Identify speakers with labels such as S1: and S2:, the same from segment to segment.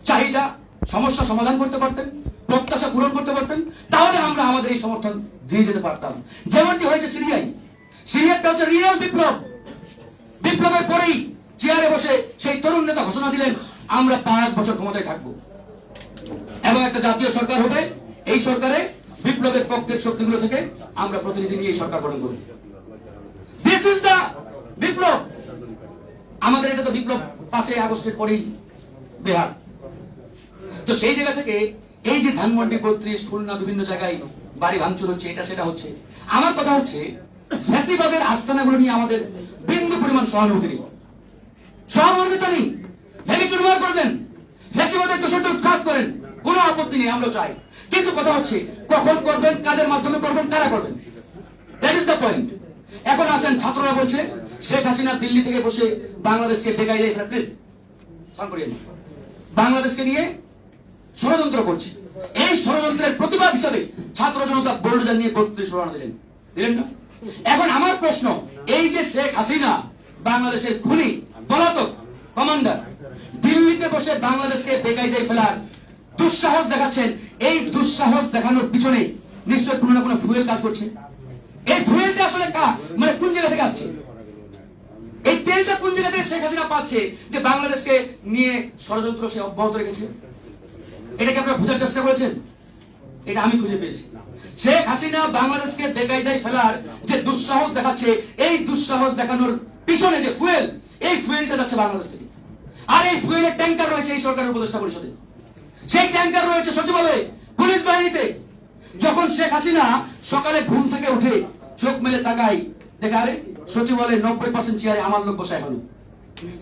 S1: চাহিদা সমস্যা সমাধান করতে পারতেন, প্রত্যাশা পূরণ করতে পারতেন, তাহলে আমরা আমাদের এই সমর্থন দিয়ে যেতে পারতাম। যেমনটি হয়েছে সিরিয়ায়। সিরিয়াটা হচ্ছে রিয়েল বিপ্লব। বিপ্লবের পরেই চেয়ারে বসে সেই তরুণ নেতা ঘোষণা দিলেন, আমরা 5 বছর ক্ষমতায় থাকবো এবং একটা জাতীয় সরকার হবে। এই সরকারে বিপ্লবের পক্ষের শক্তিগুলো থেকে আমরা প্রতিনিধি নিয়ে এই সরকার গঠন করব। দিস ইজ দা বিপ্লব। আমাদের এটা তো বিপ্লব 5ই আগস্টের পরেই বেহাল। তো সেই জায়গা থেকে এই যে ধানমন্ডি 32 খুলনা বিভিন্ন জায়গায় বাড়ি ভাঙচুর হচ্ছে, এটা সেটা হচ্ছে, আমার কথা হচ্ছে ফ্যাসিবাদের আস্তানাগুলো নিয়ে আমাদের বিন্দু পরিমাণ সহানুভূতি নেই, সহানুভূতিটা নেই। ভেঙে চুরমার করবেন, ফ্যাসিবাদের দোষরদের উৎখাত করেন, কোনো আপত্তি নেই, আমরা চাই। কিন্তু কথা হচ্ছে কখন করবেন, কাদের মাধ্যমে করবেন, কারা করবেন, দ্যাট ইজ দ্য পয়েন্ট। এখন আসেন, ছাত্ররা বলছে শেখ হাসিনা দিল্লি থেকে বসে বাংলাদেশকে বেকাই দেয়, বাংলাদেশকে নিয়ে ষড়যন্ত্র করছে। এই ষড়যন্ত্রের প্রতিবাদ হিসাবে ছাত্র জনতা বোল্ডোজার নিয়ে 32 রওনা দিলেন না? এখন আমার প্রশ্ন, এই যে শেখ হাসিনা বাংলাদেশের খুনি পলাতক কমান্ডার দিল্লিতে বসে বাংলাদেশকে বেকায়দায় ফেলার দুঃসাহস দেখাচ্ছেন, এই দুঃসাহস দেখানোর পিছনে নিশ্চয় কোনো না কোনো ফুয়েল কাজ করছে। এই ফুয়েলটা আসলে মানে কোন জায়গা থেকে আসছে? এই তেলটা কোন জায়গা থেকে শেখ হাসিনা পাচ্ছে যে বাংলাদেশকে নিয়ে ষড়যন্ত্র সে অব্যাহত রেখেছে? এটাকে আপনারা বোঝার চেষ্টা করেছেন? এটা আমি খুঁজে পেয়েছি। শেখ হাসিনা বাংলাদেশকে বেকায়দায় ফেলার যে দুঃসাহস দেখাচ্ছে, এই দুঃসাহস দেখানোর পিছনে যে ফুয়েল, এই ফুয়েলটা যাচ্ছে বাংলাদেশ থেকে। আর এই ফুয়েলের ট্যাঙ্কার রয়েছে এই সরকারের উপদেষ্টা পরিষদে, সেই ট্যাঙ্কার রয়েছে সচিবালয়ে, পুলিশ বাহিনীতে। যখন শেখ হাসিনা সকালে ঘুম থেকে উঠে চোখ মেলে তাকাই, দেখে আরে সচিবালয়ে 90% চেয়ারে আমার লোক বসা এখন।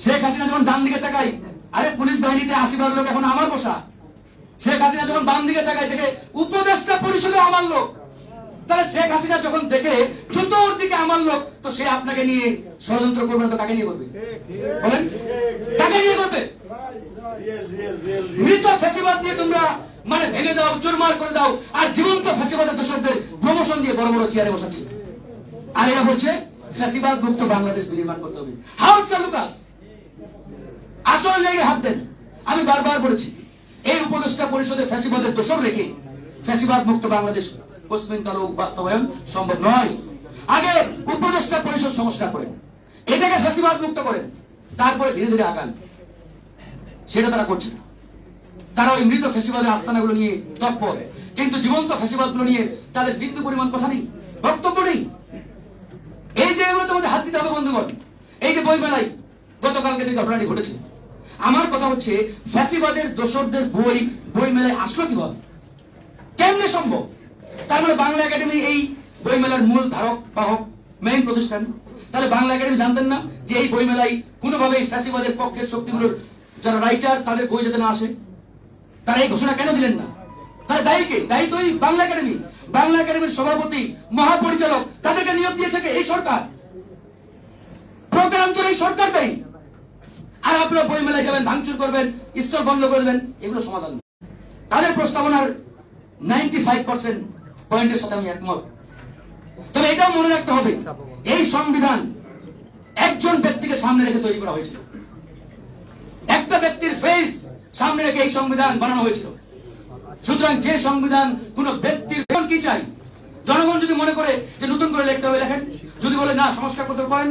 S1: শেখ হাসিনা যখন ডান দিকে তাকাই, আরে পুলিশ বাহিনীতে 80 লোক এখন আমার বসা। শেখ হাসিনা যখন বাম দিকে তাকায়, দেখে উপদেষ্টা পরিষদে আমার লোক। তাহলে শেখ হাসিনা যখন দেখে চতুর্দিকে আমার লোক, তো সে আপনাকে নিয়ে ষড়যন্ত্র করবে না তো কাকে নিয়ে করবে? বলেন, কাকে নিয়ে করবে? মৃত ফ্যাসিবাদ নিয়ে তোমরা মানে ভেঙে দাও, চুরমার করে দাও, আর জীবন্ত ফ্যাসিবাদের দোষরদের প্রমোশন দিয়ে বড় বড় চেয়ারে বসাচ্ছে। আর এরা বলছে ফ্যাসিবাদ মুক্ত বাংলাদেশ বিনির্মাণ করতে হবে। হাউ লুকাস, আসল জায়গায় হাত দেন। আমি বারবার বলেছি, এই উপদেষ্টা পরিষদে ফ্যাসিবাদের দোষর রেখে ফ্যাসিবাদ মুক্ত বাংলাদেশ কোশ্মিন কালো বাস্তবায়ন সম্ভব নয়। আগে উপদেষ্টা পরিষদ সংস্কার করেন, এটাকে ফ্যাসিবাদ মুক্ত করেন, তারপরে ধীরে ধীরে আগান। সেটা তারা করছে না। তারা ওই মৃত ফ্যাসিবাদের আস্তানাগুলো নিয়ে তৎপর, কিন্তু জীবন্ত ফ্যাসিবাদগুলো নিয়ে তাদের বিন্দু পরিমাণ কথা নেই, বক্তব্য নেই। এই জায়গাগুলো তোমাদের হাত দিতে হবে বন্ধুগণ। এই যে বইমেলায় গতকালকে যে ঘটনাটি ঘটেছে, আমার কথা হচ্ছে ফ্যাসিবাদের দোসরদের বই মেলায় আসলো কিভাবে, কেমনে সম্ভব? তার মানে বাংলা একাডেমি এই বই মেলার মূল ধারক বাহক, মেইন প্রতিষ্ঠান। তাহলে বাংলা একাডেমি জানতেন না যে এই বই মেলায় কোনোভাবেই ফ্যাসিবাদের পক্ষের শক্তিগুলোর যারা রাইটার তাদের বই যাতে না আসে? তারা এই ঘোষণা কেন দিলেন না? তাহলে দায়ী কে? দায়ী তো এই বাংলা একাডেমি। বাংলা একাডেমির সভাপতি, মহাপরিচালক, তাদেরকে নিয়োগ দিয়েছে কে? এই সরকার। প্রোগ্রাম তো এই সরকার দায়ী। আর আপনারা বই মেলায় যাবেন, ভাঙচুর করবেন, স্টল বন্ধ করবেন, এগুলো সমাধান। তাদের প্রস্তাবনার 95% পয়েন্টের সাথে আমি একমত। তবে এটাও মনে রাখতে হবে, এই সংবিধান একজন ব্যক্তিকে সামনে রেখে তৈরি করা হয়েছিল। একটা ব্যক্তির ফেস সামনে রেখে এই সংবিধান বানানো হয়েছিল। সুতরাং যে সংবিধান কোন ব্যক্তির কি চাই, জনগণ যদি মনে করে যে নতুন করে লিখতে হবে লেখেন, যদি বলে না সংস্কার করতে পারেন,